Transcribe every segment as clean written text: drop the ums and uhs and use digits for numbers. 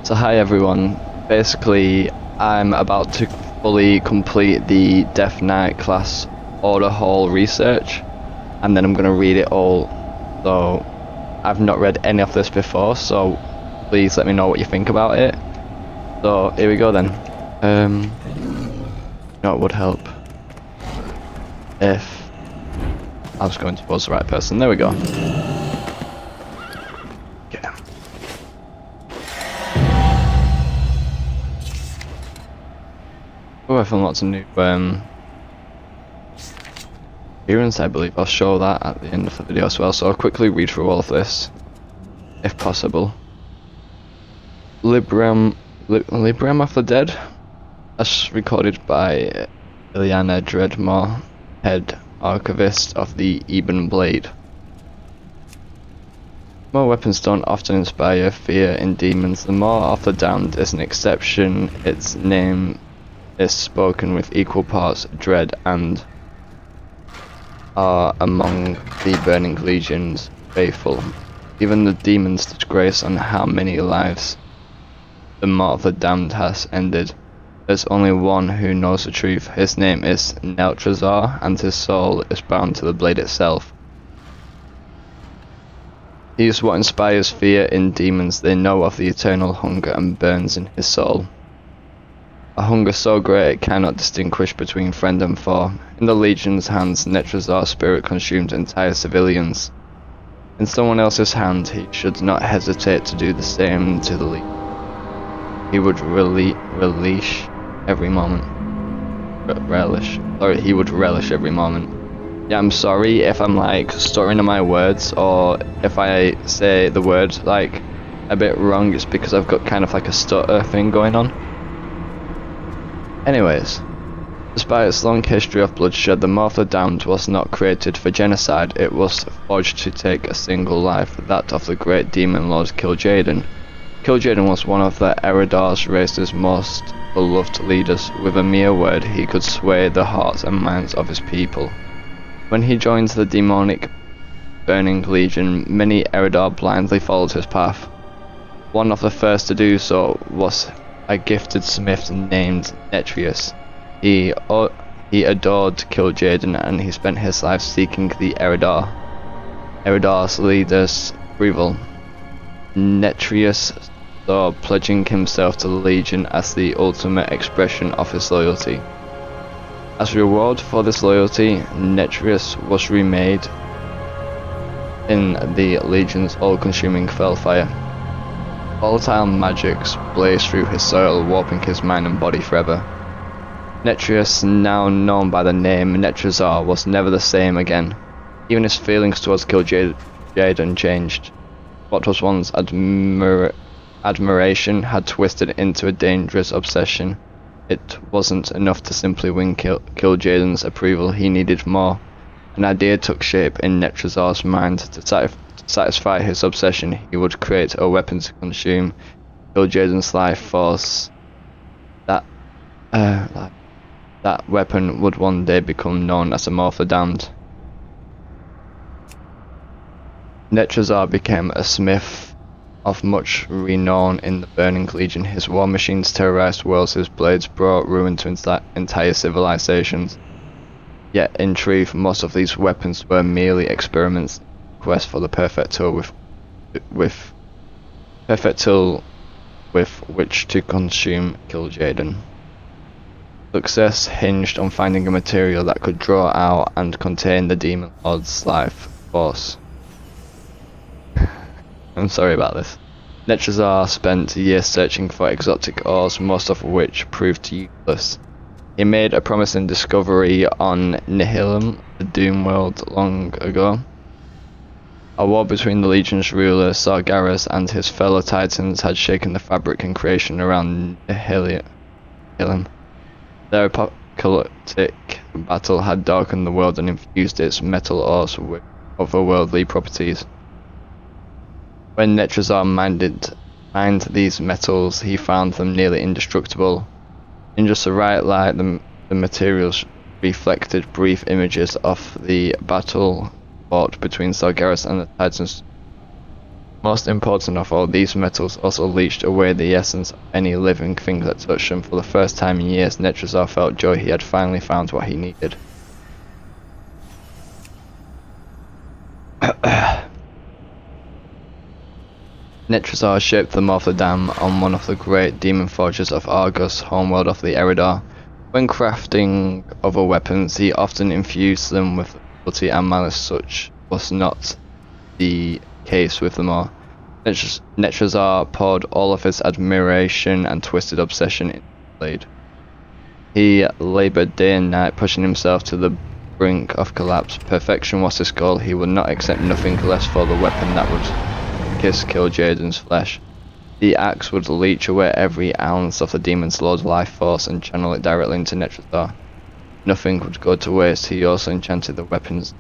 So hi everyone, basically I'm about to fully complete the Death Knight class order hall research and then I'm going to read it all. So I've not read any of this before, so please let me know what you think about it. So here we go then. You know what would help? If I was going towards the right person. There we go. Oh, I found lots of new appearance, I believe. I'll show that at the end of the video as well, so I'll quickly read through all of this, if possible. Librium of the Dead, as recorded by Ileana Dreadmore, head archivist of the Eben Blade. More weapons don't often inspire fear in demons. The Maw of the Damned is an exception. Its name is spoken with equal parts dread and are among the Burning Legion's faithful. Even the demons disgrace on how many lives the Maw of the Damned has ended. There's only one who knows the truth. His name is Neltrazar, and his soul is bound to the blade itself. He is what inspires fear in demons. They know of the eternal hunger and burns in his soul. A hunger so great it cannot distinguish between friend and foe. In the Legion's hands, Neltrazar's spirit consumed entire civilians. In someone else's hand, he should not hesitate to do the same to the Legion. He would relish every moment. He would relish every moment. Yeah, I'm sorry if I'm like stuttering on my words, or if I say the word like a bit wrong. It's because I've got kind of like a stutter thing going on. Anyways, despite its long history of bloodshed, the Maw of the Damned was not created for genocide. It was forged to take a single life, that of the great demon lord Kil'jaeden. Kil'jaeden was one of the Eridar's race's most beloved leaders. With a mere word, he could sway the hearts and minds of his people. When he joined the demonic Burning Legion, many Eridar blindly followed his path. One of the first to do so was a gifted smith named Netrius. He adored Kil'jaeden, and he spent his life seeking the Eridar's leader's approval. Netrius saw pledging himself to the Legion as the ultimate expression of his loyalty. As reward for this loyalty, Netrius was remade in the Legion's all-consuming Felfire. Volatile magics blazed through his soul, warping his mind and body forever. Netrius, now known by the name Neltrazar, was never the same again. Even his feelings towards Kil'jaeden changed. What was once admiration had twisted into a dangerous obsession. It wasn't enough to simply win Kil'jaeden's approval, he needed more. An idea took shape in Neltrazar's mind. To satisfy his obsession, he would create a weapon to consume Kil'jaeden's life force. That weapon would one day become known as the Maw of the Damned. Neltrazar became a smith of much renown in the Burning Legion. His war machines terrorized worlds, his blades brought ruin to entire civilizations. Yet in truth, most of these weapons were merely experiments, quest for the perfect tool with which to consume Kil'jaeden. Success hinged on finding a material that could draw out and contain the demon lord's life force. I'm sorry about this. Neltrazar spent years searching for exotic ores, most of which proved useless. He made a promising discovery on Nihilum, the Doom World, long ago. A war between the Legion's ruler Sargeras and his fellow Titans had shaken the fabric and creation around Nihilum. Their apocalyptic battle had darkened the world and infused its metal ores with otherworldly properties. When Neltrazar mined these metals, he found them nearly indestructible. In just the right light, the materials reflected brief images of the battle fought between Sargeras and the Titans. Most important of all, these metals also leached away the essence of any living thing that touched them. For the first time in years, Netrozar felt joy. He had finally found what he needed. Netrozar shaped the Morpher Dam on one of the great demon forges of Argus, homeworld of the Eridar. When crafting other weapons, he often infused them with cruelty and malice. Such was not the case with them all. Netrozar poured all of his admiration and twisted obsession into the blade. He laboured day and night, pushing himself to the brink of collapse. Perfection was his goal. He would not accept nothing less for the weapon that would kill Jaden's flesh. The axe would leech away every ounce of the demon's lord's life force and channel it directly into Netrozar. Nothing would go to waste. He also enchanted the weapon's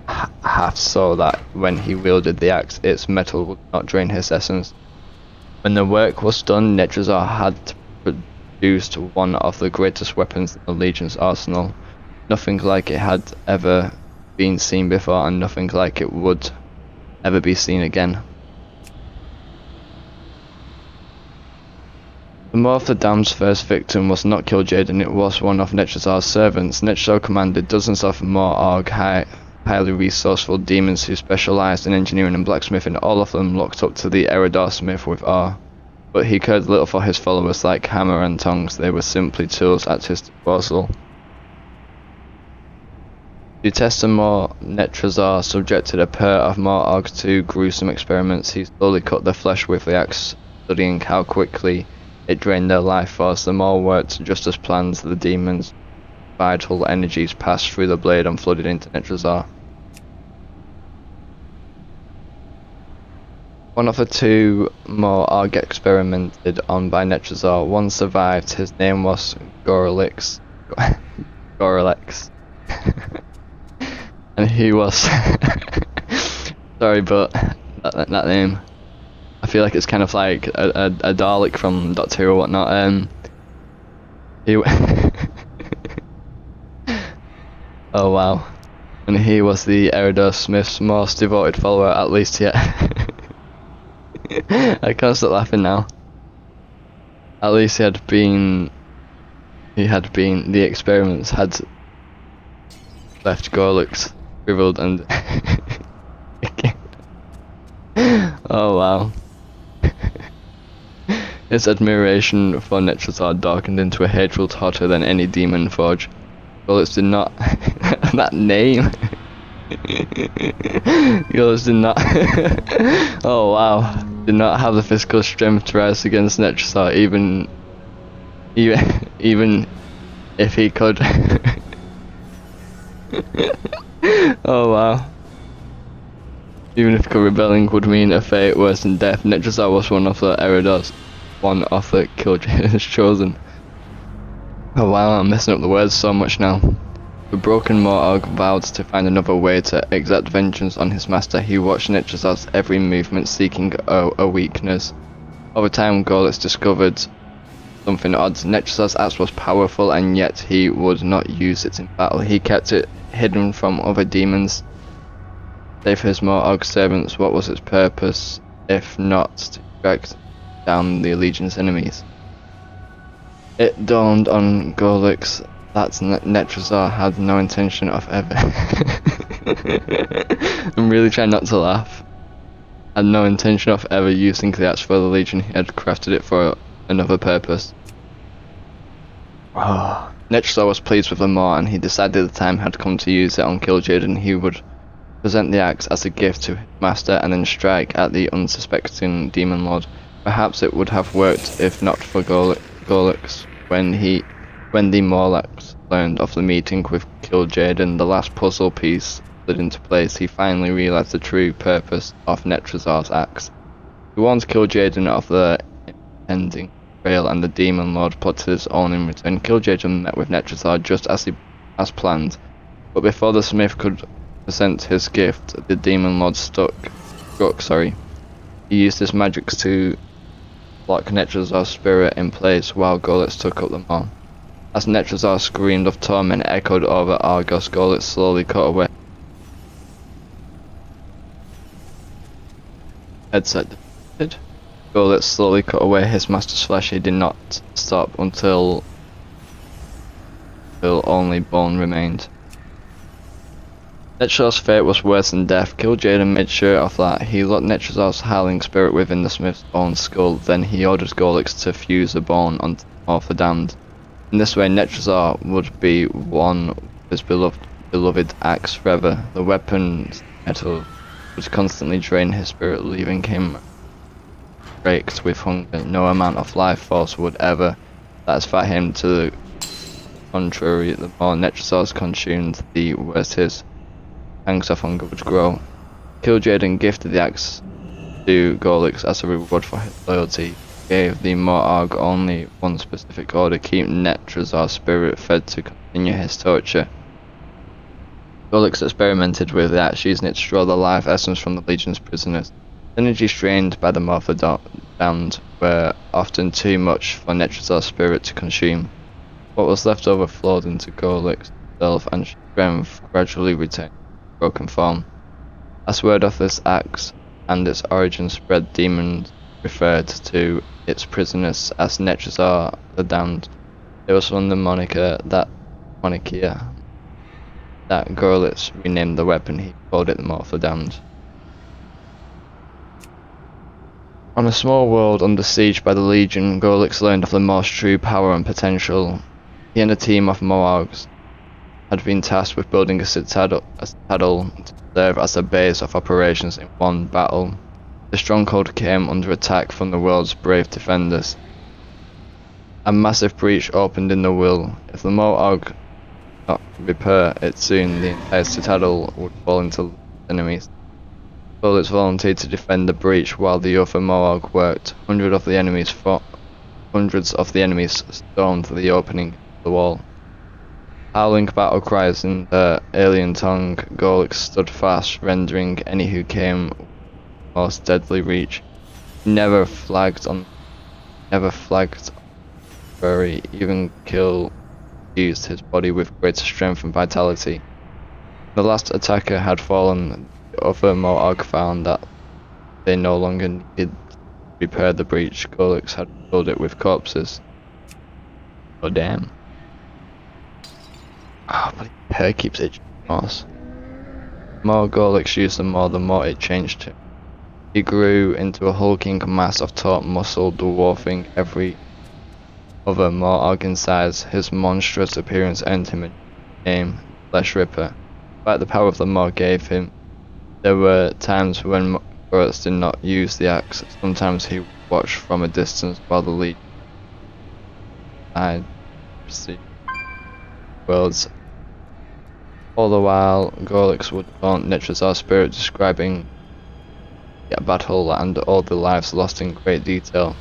haft so that when he wielded the axe, its metal would not drain his essence. When the work was done, Netrozar had produced one of the greatest weapons in the Legion's arsenal. Nothing like it had ever been seen before, and nothing like it would ever be seen again. The Morpher Dam's first victim was not Kil'jaeden, it was one of Netrozar's servants. Netrozar commanded dozens of Mor'arg, highly resourceful demons who specialised in engineering and blacksmithing. All of them looked up to the Eridar smith with awe. But he cared little for his followers. Like hammer and tongs, they were simply tools at his disposal. To test them more, Netrozar subjected a pair of Mor'arg to gruesome experiments. He slowly cut their flesh with the axe, studying how quickly it drained their life force. The Mor'arg worked just as planned. The demons' vital energies passed through the blade and flooded into Netrozar. One of the two Mor'arg experimented on by Netrozar. One survived. His name was Gorelex. And he was sorry, but that name, I feel like it's kind of like a Dalek from Doctor Who or whatnot. He oh wow. And he was the Eridar Smith's most devoted follower, at least yet. I can't stop laughing now. At least the experiments had left Gorelex shriveled and oh wow. His admiration for Netrozar darkened into a hatred hotter than any demon forge. Gorelex did not that name. Gorelex did not oh wow. Did not have the physical strength to rise against Netrozar, even if he could. Oh wow. Even if rebelling would mean a fate worse than death, Netrozar was one of the Kil'jaeden's chosen. Oh wow, I'm messing up the words so much now. The broken Mor'arg vowed to find another way to exact vengeance on his master. He watched Netrozar's every movement, seeking a weakness. Over time, Gorelex discovered something odd. Netrozar's axe was powerful, and yet he would not use it in battle. He kept it hidden from other demons, save his Mor'arg servants. What was its purpose, if not to track down the Legion's enemies? It dawned on Gorelex that Netrozar had no intention of ever I'm really trying not to laugh. Had no intention of ever using the axe for the Legion. He had crafted it for another purpose. Netrozar was pleased with the Maw, and he decided the time had come to use it on Kil'jaeden. He would present the axe as a gift to his master and then strike at the unsuspecting demon lord. Perhaps it would have worked if not for Gorelex. When the Morlax learned of the meeting with Kil'jaeden, the last puzzle piece slid into place. He finally realized the true purpose of Netrozar's axe. He warned Kil'jaeden of the impending betrayal, and the demon lord plotted his own in return. Kil'jaeden met with Netrozar just as planned, but before the smith could present his gift, the demon lord struck. He used his magics to lock Netrozar's spirit in place while Gorelex took up the Maw. As Netrozar's scream of torment echoed over Argos, Gorelex slowly cut away headset defeated. Golitz slowly cut away his master's flesh. He did not stop until only bone remained. Netrozor's fate was worse than death. Kil'jaeden made sure of that. He locked Netrozor's howling spirit within the smith's own skull. Then he ordered Golitz to fuse the bone onto the damned. In this way, Netrozor would be one with his beloved axe forever. The weapon's metal would constantly drain his spirit, leaving him raked with hunger. No amount of life force would ever satisfy him. To the contrary, the more Netrozor's consumed, the worse his pangs of hunger would grow. Kil'jaeden gifted the axe to Golitz as a reward for his loyalty. He gave the Mor'arg only one specific order: keep Netrozor's spirit fed to continue his torture. Golitz experimented with the axe, using it to draw the life essence from the Legion's prisoners. The energy strained by the Morpha damned were often too much for Netrozor's spirit to consume. What was left over flowed into Golitz himself, and strength gradually returned broken form. As word of this axe and its origin spread, demons referred to its prisoners as Netrozor the Damned. It was from the moniker that Golitz renamed the weapon. He called it the Morpha Damned. On a small world under siege by the Legion, Golitz learned of the Mor's true power and potential. He and a team of Mor'args had been tasked with building a citadel to serve as a base of operations in one battle. The stronghold came under attack from the world's brave defenders. A massive breach opened in the will. If the Mor'arg did not repair it soon, the entire citadel would fall into enemies. Golitz volunteered to defend the breach while the other Mor'arg worked. Hundreds of the enemies stormed the opening of the wall. Howling battle cries in the alien tongue, Golitz stood fast, rendering any who came most deadly reach. He never flagged on fury. Even Kill used his body with greater strength and vitality. The last attacker had fallen. The other Mor'arg found that they no longer needed to repair the breach. Golitz had filled it with corpses. Oh damn. Oh, but his hair keeps itching. The more Golitz used the more it changed him. He grew into a hulking mass of taut muscle, dwarfing every other Mor'arg in size. His monstrous appearance earned him a name, Flesh Ripper. Despite the power of the Mor gave him, there were times when Golitz did not use the axe. Sometimes he watched from a distance while the lead worlds. All the while, Golitz would haunt Netrozor's spirit, describing the battle and all the lives lost in great detail.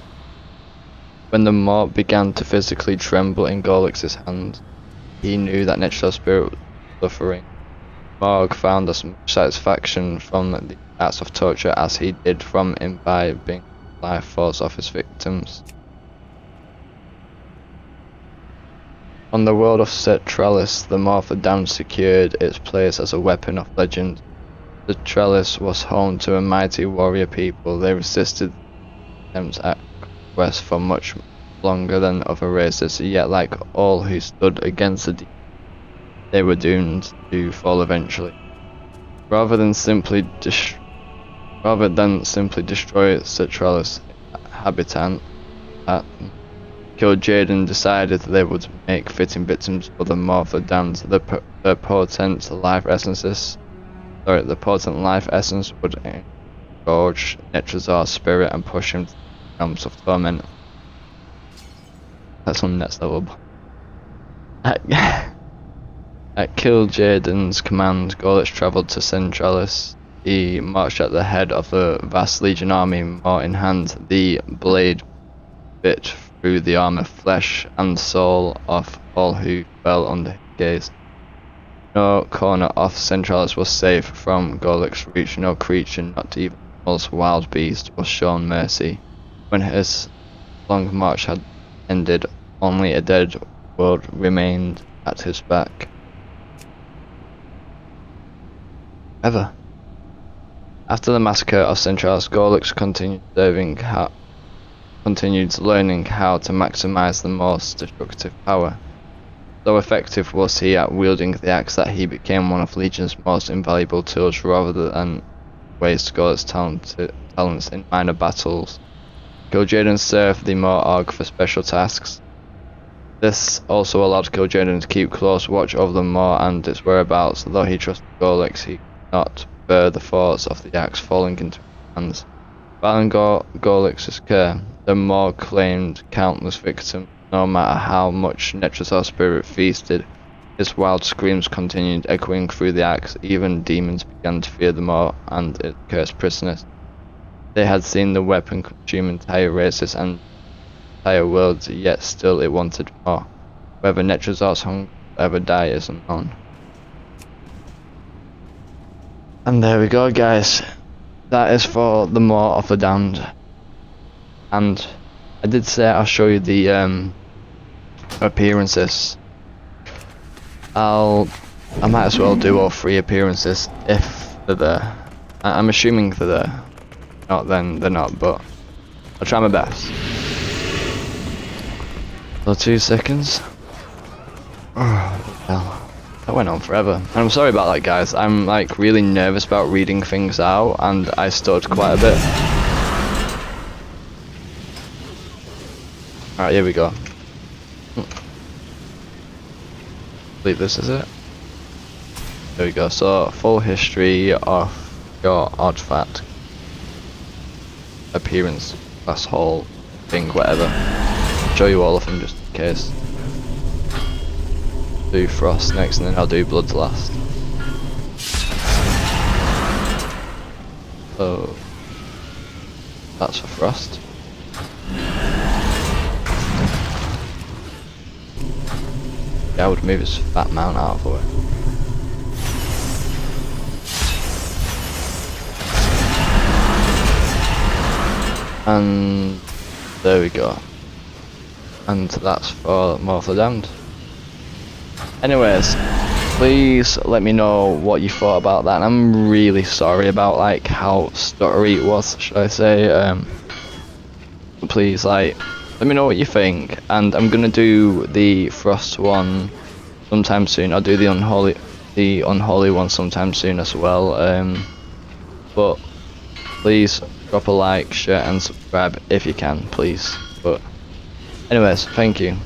When the Mor began to physically tremble in Golitz's hand, he knew that Netrozor's spirit was suffering. Mor'arg found as much satisfaction from the acts of torture as he did from imbibing the life force of his victims. On the world of Centralis, the Morpha Damned secured its place as a weapon of legend. Centralis was home to a mighty warrior people. They resisted attempts at conquest for much longer than other races, yet like all who stood against the demon, they were doomed to fall eventually. Rather than simply destroy Centralis' habitat, Kil'jaeden decided they would make fitting victims for the Morpha Damned. The potent life essence would engorge Netrozor's spirit and push him to the realms of torment. That's on next level. At Kil'jaeden's command, Golitz travelled to Centralis. He marched at the head of the vast Legion army, Mor in hand. The blade bit through the armor, flesh and soul of all who fell under his gaze. No corner of Centralis was safe from Golitz's reach. No creature, not even the most wild beast, was shown mercy. When his long march had ended, only a dead world remained at his back. After the massacre of Centralis, Gorlix continued learning how to maximize the Maor's destructive power. So effective was he at wielding the axe that he became one of Legion's most invaluable tools rather than waste Gorlix's talents in minor battles. Kil'jaeden served the Maor for special tasks. This also allowed Kil'jaeden to keep close watch over the Maor and its whereabouts. Though he trusted Gorlix, he could not bear the thoughts of the axe falling into his hands. Battling Gorlix's care, the Maor claimed countless victims. No matter how much Netrozor's spirit feasted, his wild screams continued echoing through the axe. Even demons began to fear the Maor and its cursed prisoners. They had seen the weapon consume entire races and entire worlds, yet still it wanted more. Whether Netrozor's hunger will ever die is unknown. And there we go, guys. That is for the Maor of the Damned. And I did say I'll show you the appearances. I might as well do all 3 appearances if they're there. I'm assuming they're there. Not then they're not, but I'll try my best. So 2 seconds. Oh, hell. That went on forever. And I'm sorry about that, guys. I'm like really nervous about reading things out and I stuttered quite a bit. Alright, here we go. I believe this is it. There we go. So, full history of your artifact. Appearance, class hall, thing, whatever. I'll show you all of them just in case. Do Frost next and then I'll do Bloods last. So, that's for Frost. I would move his fat mount out of the way. And there we go. And that's for Maor of the Damned. Anyways, please let me know what you thought about that. I'm really sorry about like how stuttery it was, should I say. Please like let me know what you think, and I'm gonna do the Frost one sometime soon. I'll do the unholy one sometime soon as well. But please drop a like, share and subscribe if you can, please. But anyways, thank you.